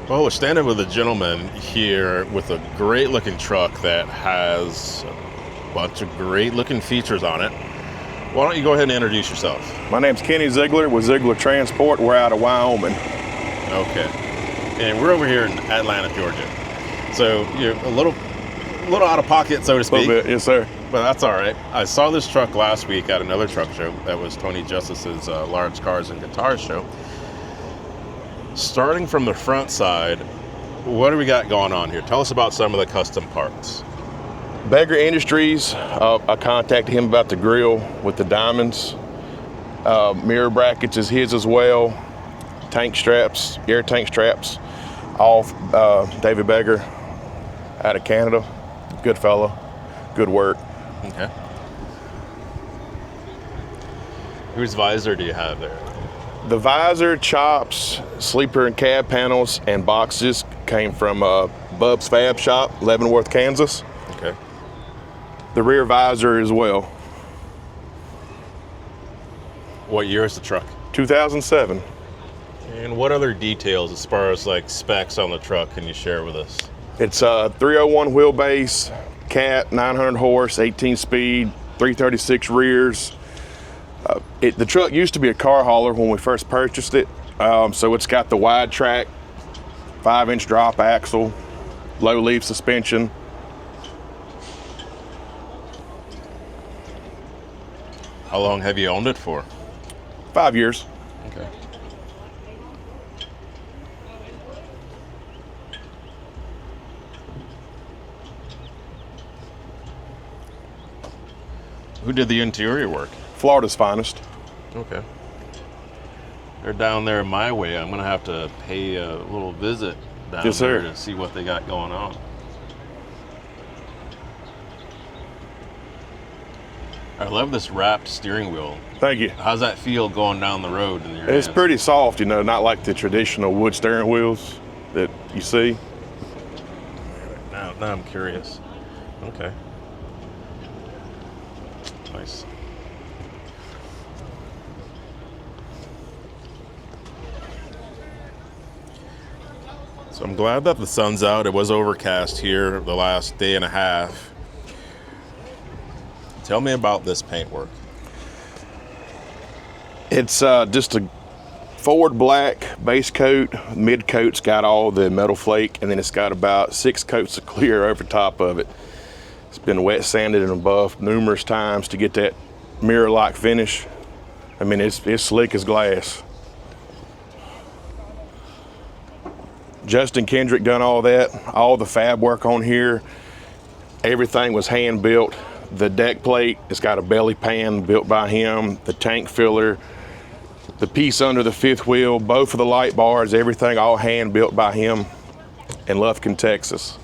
Well, we're standing with a gentleman here with a great looking truck that has a bunch of great looking features on it. Why don't you go ahead and introduce yourself? My name's Kenny Ziglar with Ziglar Transport. We're out of Wyoming. Okay. And we're over here in Atlanta, Georgia. So you're a little out of pocket, so to speak. A little bit, yes, sir. But that's all right. I saw this truck last week at another truck show. That was Tony Justice's Large Cars and Guitars show. Starting from the front side, what do we got going on here? Tell us about some of the custom parts. Beggar Industries, I contacted him about the grill with the diamonds. Mirror brackets is his as well. Tank straps, air tank straps, all David Beggar out of Canada. Good fellow, good work. Okay. Whose visor do you have there? The visor, chops, sleeper and cab panels, and boxes came from Bub's Fab Shop, Leavenworth, Kansas. Okay. The rear visor as well. What year is the truck? 2007. And what other details as far as like specs on the truck can you share with us? It's a 301 wheelbase, cat, 900 horse, 18 speed, 336 rears. The truck used to be a car hauler when we first purchased it, so it's got the wide track, 5-inch drop axle, low leaf suspension. How long have you owned it for? 5 years. Okay. Who did the interior work? Florida's finest. Okay. They're down there my way. I'm gonna have to pay a little visit down Yes, there sir. to see what they got going on. I love this wrapped steering wheel. Thank you. How's that feel going down the road in your It's hands? pretty soft, not like the traditional wood steering wheels that you see. Now I'm curious. Okay. Nice. So I'm glad that the sun's out. It was overcast here the last day and a half. Tell me about this paintwork. It's just a forward black base coat. Mid coat's got all the metal flake, and then it's got about 6 coats of clear over top of it. It's been wet sanded and buffed numerous times to get that mirror-like finish. I mean, it's slick as glass. Justin Kendrick done all that, all the fab work on here. Everything was hand built. The deck plate, it's got a belly pan built by him, the tank filler, the piece under the fifth wheel, both of the light bars, everything all hand built by him in Lufkin, Texas.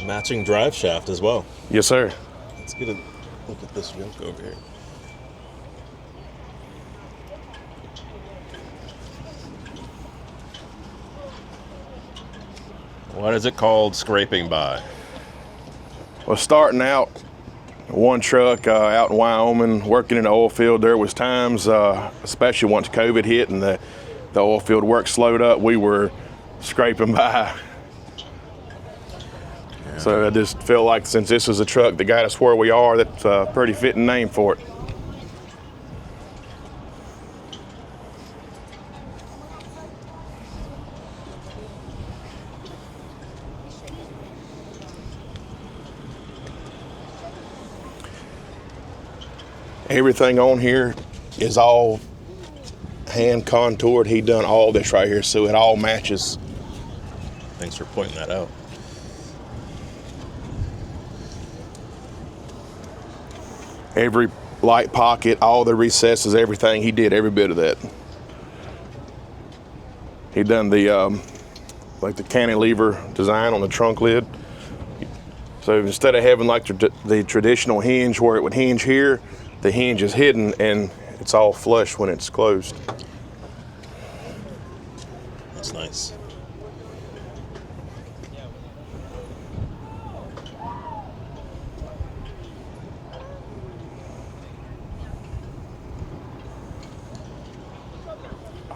Matching drive shaft as well. Yes, sir. Let's get a look at this yoke over here. What is it called scraping by? Well, starting out, one truck out in Wyoming, working in the oil field, there was times, especially once COVID hit and the oil field work slowed up, we were scraping by. Yeah. So I just feel like since this was a truck that got us where we are, that's a pretty fitting name for it. Everything on here is all hand contoured. He done all this right here, so it all matches. Thanks for pointing that out. Every light pocket, all the recesses, everything, he did every bit of that. He done the like the cantilever design on the trunk lid. So instead of having like the traditional hinge where it would hinge here, the hinge is hidden and it's all flush when it's closed. That's nice.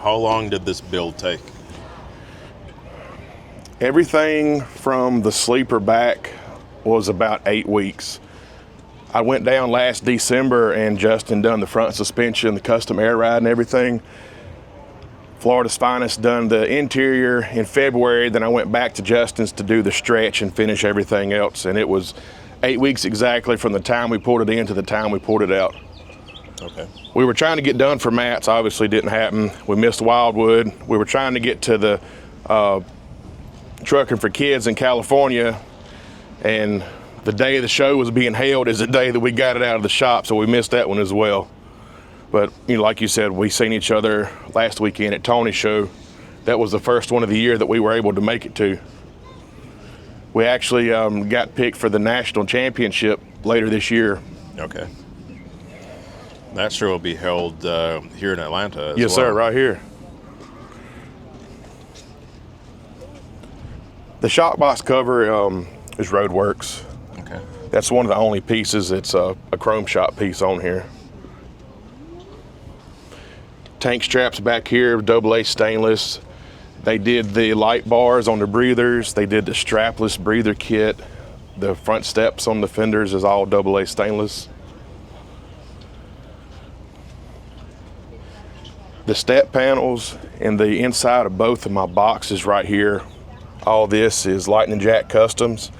How long did this build take? Everything from the sleeper back was about 8 weeks. I went down last December and Justin done the front suspension, the custom air ride and everything. Florida's Finest done the interior in February. Then I went back to Justin's to do the stretch and finish everything else. And it was 8 weeks exactly from the time we pulled it in to the time we pulled it out. Okay. We were trying to get done for mats, obviously didn't happen. We missed Wildwood. We were trying to get to the Trucking for Kids in California, and the day the show was being held is the day that we got it out of the shop, so we missed that one as well. But you know, like you said, we seen each other last weekend at Tony's show. That was the first one of the year that we were able to make it to. We actually got picked for the national championship later this year. Okay. That show will be held here in Atlanta as Yes, well. sir, right here. The shock box cover is Roadworks. Okay. That's one of the only pieces that's a chrome shop piece on here. Tank straps back here, AA stainless. They did the light bars on the breathers. They did the strapless breather kit. The front steps on the fenders is all AA stainless. The step panels and the inside of both of my boxes right here, all this is Lightning Jack Customs.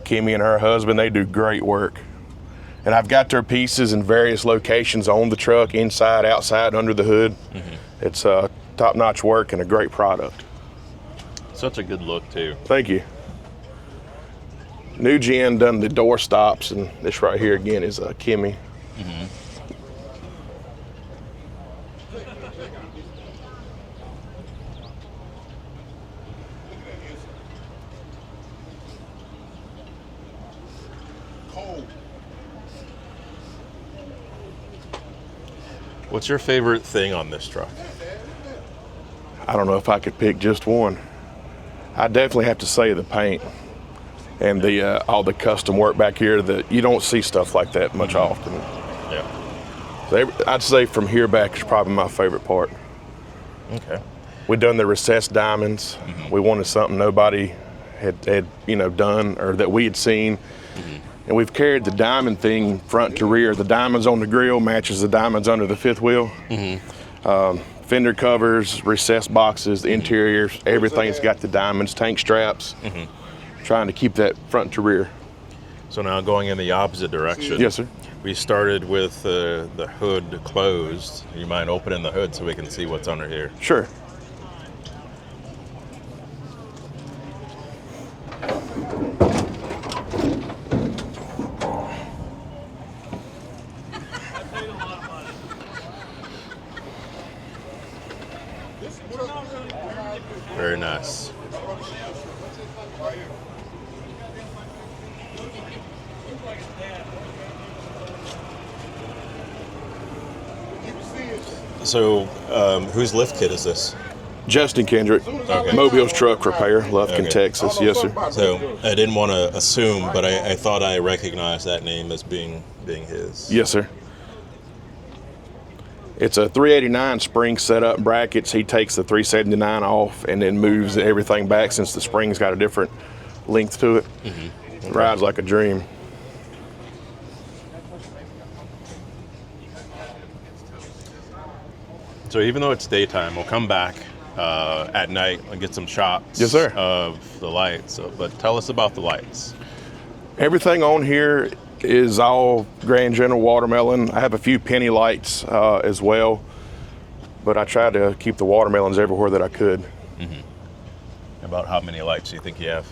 Kimmy and her husband, they do great work. And I've got their pieces in various locations on the truck, inside, outside, under the hood. Mm-hmm. It's top-notch work and a great product. Such a good look, too. Thank you. New Gen done the door stops, and this right here again is Kimmy. Mm-hmm. What's your favorite thing on this truck? I don't know if I could pick just one. I definitely have to say the paint and the all the custom work back here. That you don't see stuff like that much often. Yeah. So I'd say from here back is probably my favorite part. Okay. We done the recessed diamonds. Mm-hmm. We wanted something nobody had done or that we had seen. Mm-hmm. And we've carried the diamond thing front to rear. The diamonds on the grill matches the diamonds under the fifth wheel. Mm-hmm. Fender covers, recessed boxes, the interiors, everything's got the diamonds, tank straps. Mm-hmm. Trying to keep that front to rear. So now going in the opposite direction. Yes, sir. We started with the hood closed. You mind opening the hood so we can see what's under here? Sure. Very nice. So, whose lift kit is this? Justin Kendrick, Okay. Mobile's Truck Repair, Lufkin, Okay. Texas. Yes, sir. So, I didn't want to assume, but I thought I recognized that name as being his. Yes, sir. It's a 389 spring setup brackets. He takes the 379 off and then moves everything back since the spring's got a different length to it. Mm-hmm. It rides like a dream. So even though it's daytime, we'll come back at night and get some shots Yes, sir. of the lights. So, but tell us about the lights. Everything on here is all Grand General watermelon. I have a few penny lights as well, but I tried to keep the watermelons everywhere that I could. Mm-hmm. About how many lights do you think you have?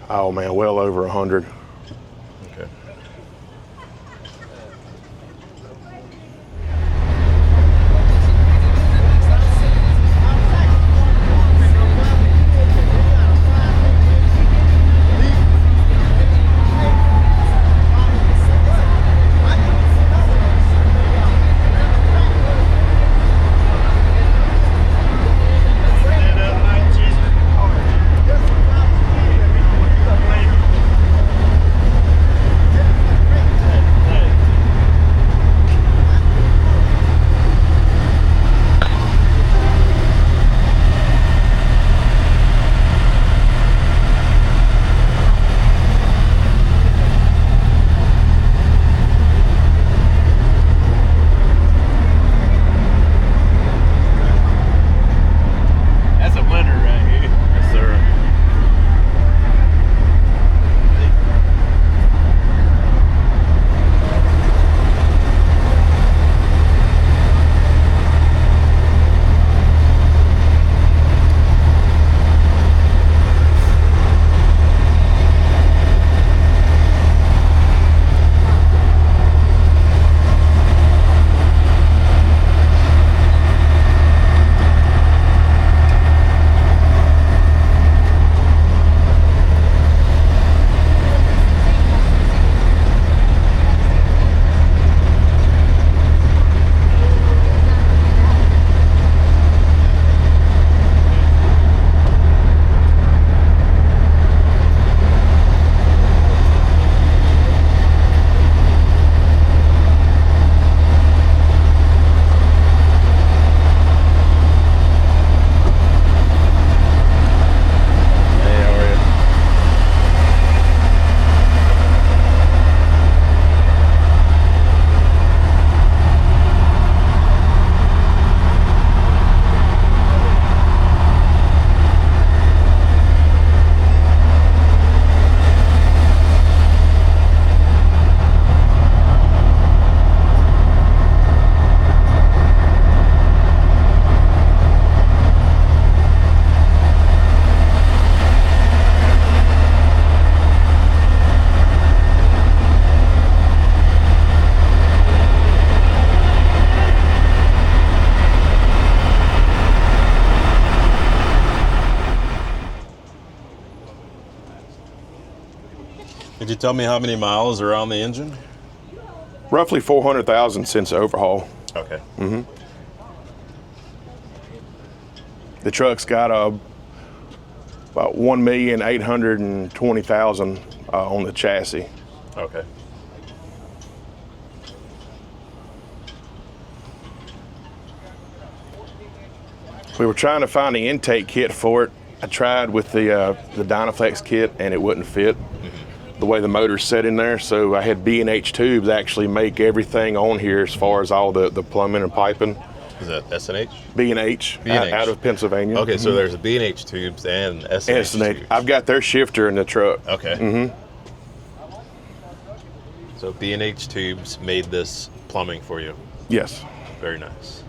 Oh man, well over 100. Okay. Could you tell me how many miles are on the engine? Roughly 400,000 since the overhaul. Okay. The truck's got about 1,820,000 on the chassis. Okay. We were trying to find the intake kit for it. I tried with the Dynaflex kit and it wouldn't fit the way the motor's set in there. So I had B&H tubes actually make everything on here as far as all the plumbing and piping. Is that S&H? B&H, out of Pennsylvania. Okay, so there's a B&H tubes and S&H tubes. I've got their shifter in the truck. Okay. So B&H tubes made this plumbing for you. Yes. Very nice.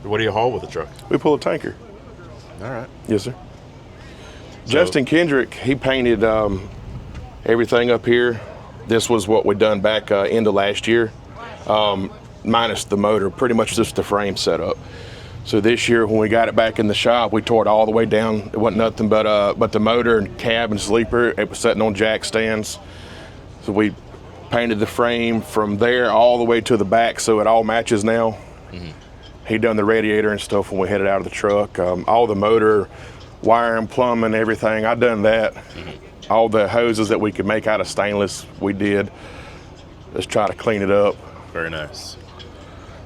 What do you haul with the truck? We pull a tanker. All right. Yes, sir. Justin Kendrick, he painted everything up here. This was what we done back end of last year, minus the motor, pretty much just the frame setup. So this year, when we got it back in the shop, we tore it all the way down. It wasn't nothing but the motor and cab and sleeper. It was sitting on jack stands. So we painted the frame from there all the way to the back, so it all matches now. He done the radiator and stuff when we headed out of the truck. All the motor, wiring, plumbing, everything, I done that. All the hoses that we could make out of stainless, we did. Let's try to clean it up. Very nice.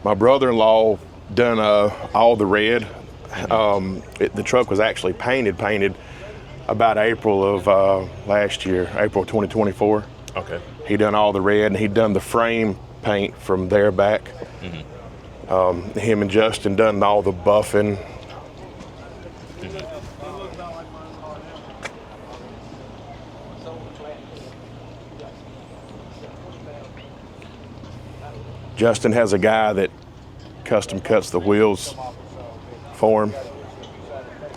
My brother-in-law done all the red. The truck was actually painted about April of last year, April 2024. Okay. He done all the red, and he done the frame paint from there back. Him and Justin done all the buffing. Justin has a guy that custom cuts the wheels for him.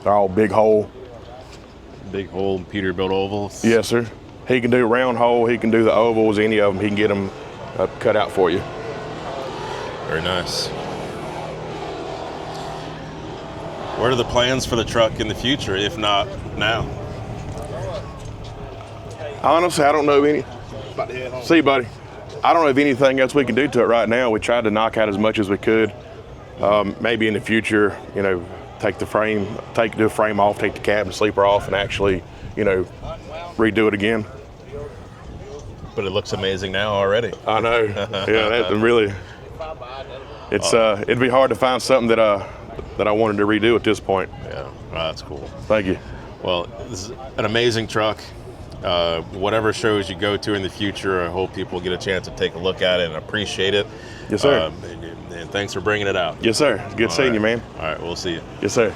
They're all big hole. Big hole Peterbilt ovals. Yes, sir. He can do round hole. He can do the ovals. Any of them, he can get them cut out for you. Very nice. What are the plans for the truck in the future, if not now? Honestly, I don't know any. See you, buddy. I don't know of anything else we can do to it right now. We tried to knock out as much as we could. Maybe in the future, take the frame off, take the cab and sleeper off, and actually, redo it again. But it looks amazing now already. I know. Yeah, that really. It's it'd be hard to find something that I wanted to redo at this point. Yeah, that's cool. Thank you. Well, this is an amazing truck. Whatever shows you go to in the future, I hope people get a chance to take a look at it and appreciate it. Yes, sir. And thanks for bringing it out. Yes, sir. It's good seeing you, man. All right, we'll see you. Yes, sir.